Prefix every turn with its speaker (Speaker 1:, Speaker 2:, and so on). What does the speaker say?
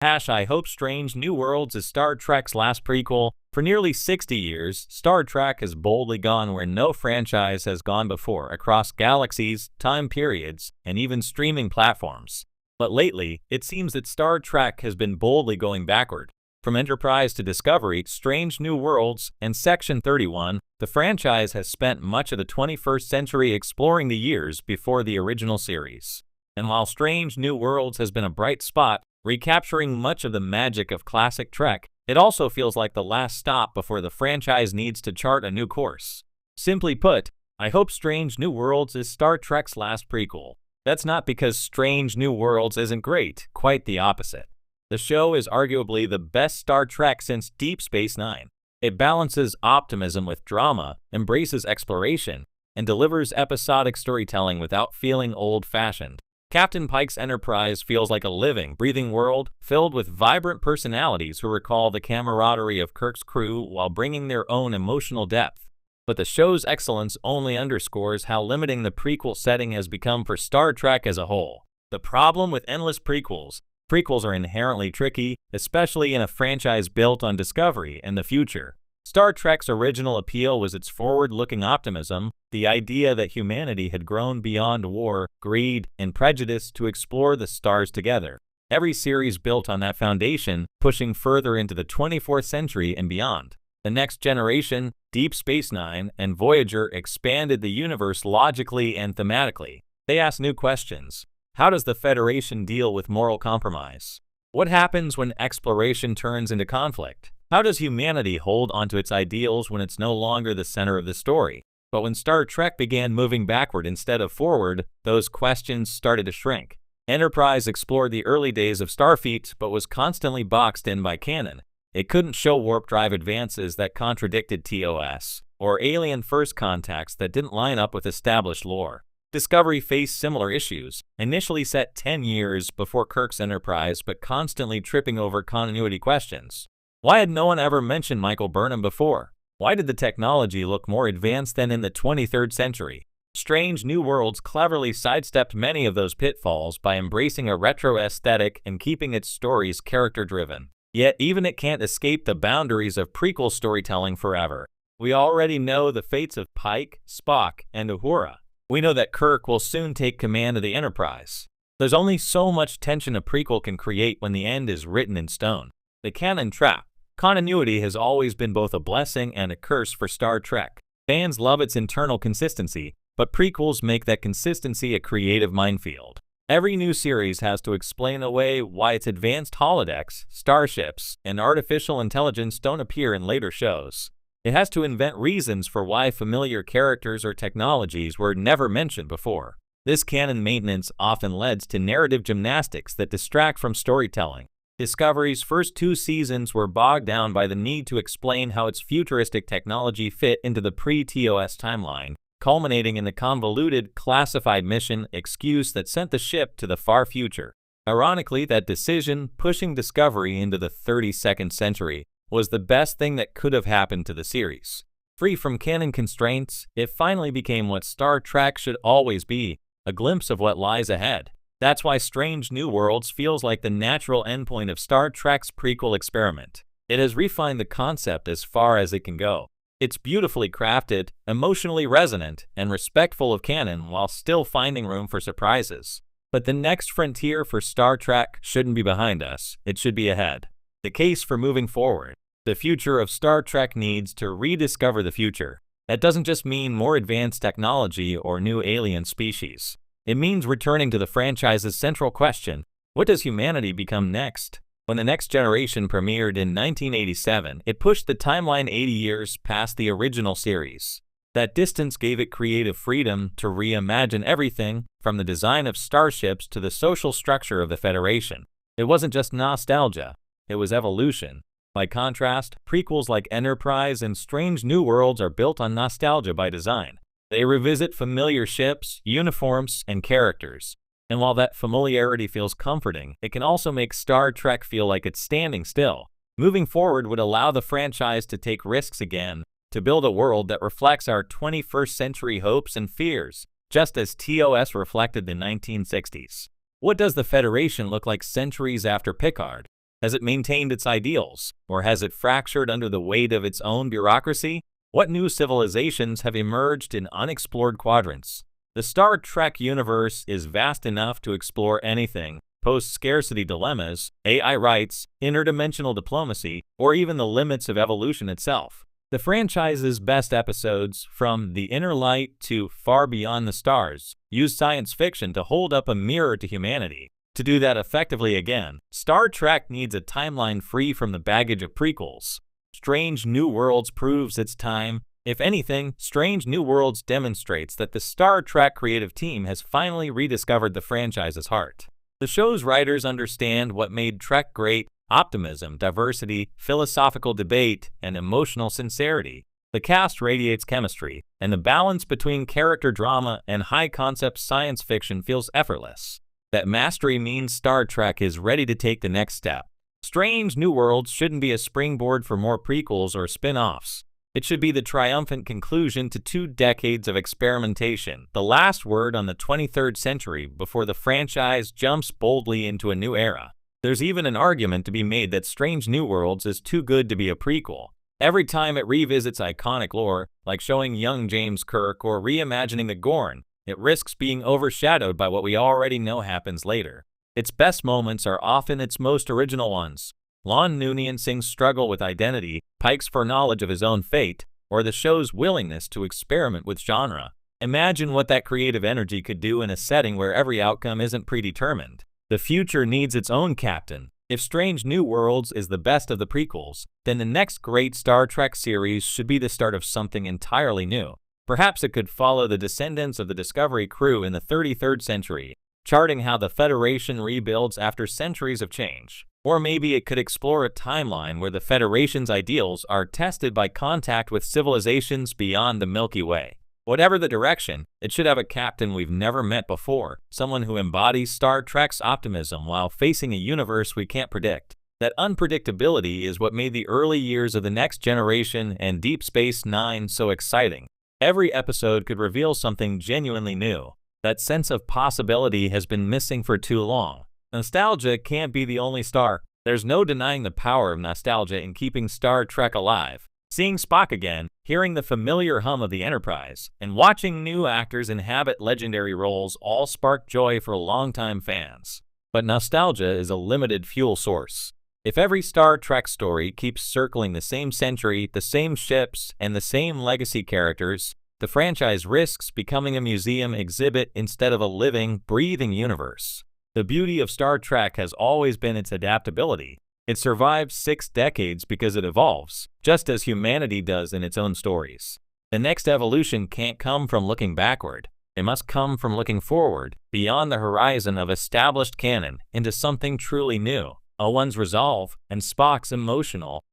Speaker 1: I hope Strange New Worlds is Star Trek's last prequel. For nearly 60 years, Star Trek has boldly gone where no franchise has gone before, across galaxies, time periods, and even streaming platforms. But lately, it seems that Star Trek has been boldly going backward. From Enterprise to Discovery, Strange New Worlds, and Section 31, the franchise has spent much of the 21st century exploring the years before the original series. And while Strange New Worlds has been a bright spot, recapturing much of the magic of classic Trek, it also feels like the last stop before the franchise needs to chart a new course. Simply put, I hope Strange New Worlds is Star Trek's last prequel. That's not because Strange New Worlds isn't great, quite the opposite. The show is arguably the best Star Trek since Deep Space Nine. It balances optimism with drama, embraces exploration, and delivers episodic storytelling without feeling old-fashioned. Captain Pike's Enterprise feels like a living, breathing world filled with vibrant personalities who recall the camaraderie of Kirk's crew while bringing their own emotional depth. But the show's excellence only underscores how limiting the prequel setting has become for Star Trek as a whole. The problem with endless prequels are inherently tricky, especially in a franchise built on discovery and the future. Star Trek's original appeal was its forward-looking optimism, the idea that humanity had grown beyond war, greed, and prejudice to explore the stars together. Every series built on that foundation, pushing further into the 24th century and beyond. The Next Generation, Deep Space Nine, and Voyager expanded the universe logically and thematically. They asked new questions. How does the Federation deal with moral compromise? What happens when exploration turns into conflict? How does humanity hold onto its ideals when it's no longer the center of the story? But when Star Trek began moving backward instead of forward, those questions started to shrink. Enterprise explored the early days of Starfleet but was constantly boxed in by canon. It couldn't show warp drive advances that contradicted TOS, or alien first contacts that didn't line up with established lore. Discovery faced similar issues, initially set 10 years before Kirk's Enterprise but constantly tripping over continuity questions. Why had no one ever mentioned Michael Burnham before? Why did the technology look more advanced than in the 23rd century? Strange New Worlds cleverly sidestepped many of those pitfalls by embracing a retro aesthetic and keeping its stories character-driven. Yet even it can't escape the boundaries of prequel storytelling forever. We already know the fates of Pike, Spock, and Uhura. We know that Kirk will soon take command of the Enterprise. There's only so much tension a prequel can create when the end is written in stone. The canon trap. Continuity has always been both a blessing and a curse for Star Trek. Fans love its internal consistency, but prequels make that consistency a creative minefield. Every new series has to explain away why its advanced holodecks, starships, and artificial intelligence don't appear in later shows. It has to invent reasons for why familiar characters or technologies were never mentioned before. This canon maintenance often leads to narrative gymnastics that distract from storytelling. Discovery's first 2 seasons were bogged down by the need to explain how its futuristic technology fit into the pre-TOS timeline, culminating in the convoluted, classified mission excuse that sent the ship to the far future. Ironically, that decision, pushing Discovery into the 32nd century, was the best thing that could have happened to the series. Free from canon constraints, it finally became what Star Trek should always be, a glimpse of what lies ahead. That's why Strange New Worlds feels like the natural endpoint of Star Trek's prequel experiment. It has refined the concept as far as it can go. It's beautifully crafted, emotionally resonant, and respectful of canon while still finding room for surprises. But the next frontier for Star Trek shouldn't be behind us, it should be ahead. The case for moving forward. The future of Star Trek needs to rediscover the future. That doesn't just mean more advanced technology or new alien species. It means returning to the franchise's central question, what does humanity become next? When The Next Generation premiered in 1987, it pushed the timeline 80 years past the original series. That distance gave it creative freedom to reimagine everything, from the design of starships to the social structure of the Federation. It wasn't just nostalgia, it was evolution. By contrast, prequels like Enterprise and Strange New Worlds are built on nostalgia by design. They revisit familiar ships, uniforms, and characters. And while that familiarity feels comforting, it can also make Star Trek feel like it's standing still. Moving forward would allow the franchise to take risks again, to build a world that reflects our 21st century hopes and fears, just as TOS reflected the 1960s. What does the Federation look like centuries after Picard? Has it maintained its ideals, or has it fractured under the weight of its own bureaucracy? What new civilizations have emerged in unexplored quadrants? The Star Trek universe is vast enough to explore anything: post-scarcity dilemmas, AI rights, interdimensional diplomacy, or even the limits of evolution itself. The franchise's best episodes, from The Inner Light to Far Beyond the Stars, use science fiction to hold up a mirror to humanity. To do that effectively again, Star Trek needs a timeline free from the baggage of prequels. Strange New Worlds proves its time. If anything, Strange New Worlds demonstrates that the Star Trek creative team has finally rediscovered the franchise's heart. The show's writers understand what made Trek great: optimism, diversity, philosophical debate, and emotional sincerity. The cast radiates chemistry, and the balance between character drama and high-concept science fiction feels effortless. That mastery means Star Trek is ready to take the next step. Strange New Worlds shouldn't be a springboard for more prequels or spin-offs. It should be the triumphant conclusion to 2 decades of experimentation, the last word on the 23rd century before the franchise jumps boldly into a new era. There's even an argument to be made that Strange New Worlds is too good to be a prequel. Every time it revisits iconic lore, like showing young James Kirk or reimagining the Gorn, it risks being overshadowed by what we already know happens later. Its best moments are often its most original ones. Lon Noonien struggle with identity, Pike's foreknowledge of his own fate, or the show's willingness to experiment with genre. Imagine what that creative energy could do in a setting where every outcome isn't predetermined. The future needs its own captain. If Strange New Worlds is the best of the prequels, then the next great Star Trek series should be the start of something entirely new. Perhaps it could follow the descendants of the Discovery crew in the 33rd century, charting how the Federation rebuilds after centuries of change. Or maybe it could explore a timeline where the Federation's ideals are tested by contact with civilizations beyond the Milky Way. Whatever the direction, it should have a captain we've never met before, someone who embodies Star Trek's optimism while facing a universe we can't predict. That unpredictability is what made the early years of The Next Generation and Deep Space Nine so exciting. Every episode could reveal something genuinely new. That sense of possibility has been missing for too long. Nostalgia can't be the only star. There's no denying the power of nostalgia in keeping Star Trek alive. Seeing Spock again, hearing the familiar hum of the Enterprise, and watching new actors inhabit legendary roles all spark joy for longtime fans. But nostalgia is a limited fuel source. If every Star Trek story keeps circling the same century, the same ships, and the same legacy characters, the franchise risks becoming a museum exhibit instead of a living, breathing universe. The beauty of Star Trek has always been its adaptability. It survives 6 decades because it evolves, just as humanity does in its own stories. The next evolution can't come from looking backward. It must come from looking forward, beyond the horizon of established canon, into something truly new. Owen's resolve and Spock's emotional,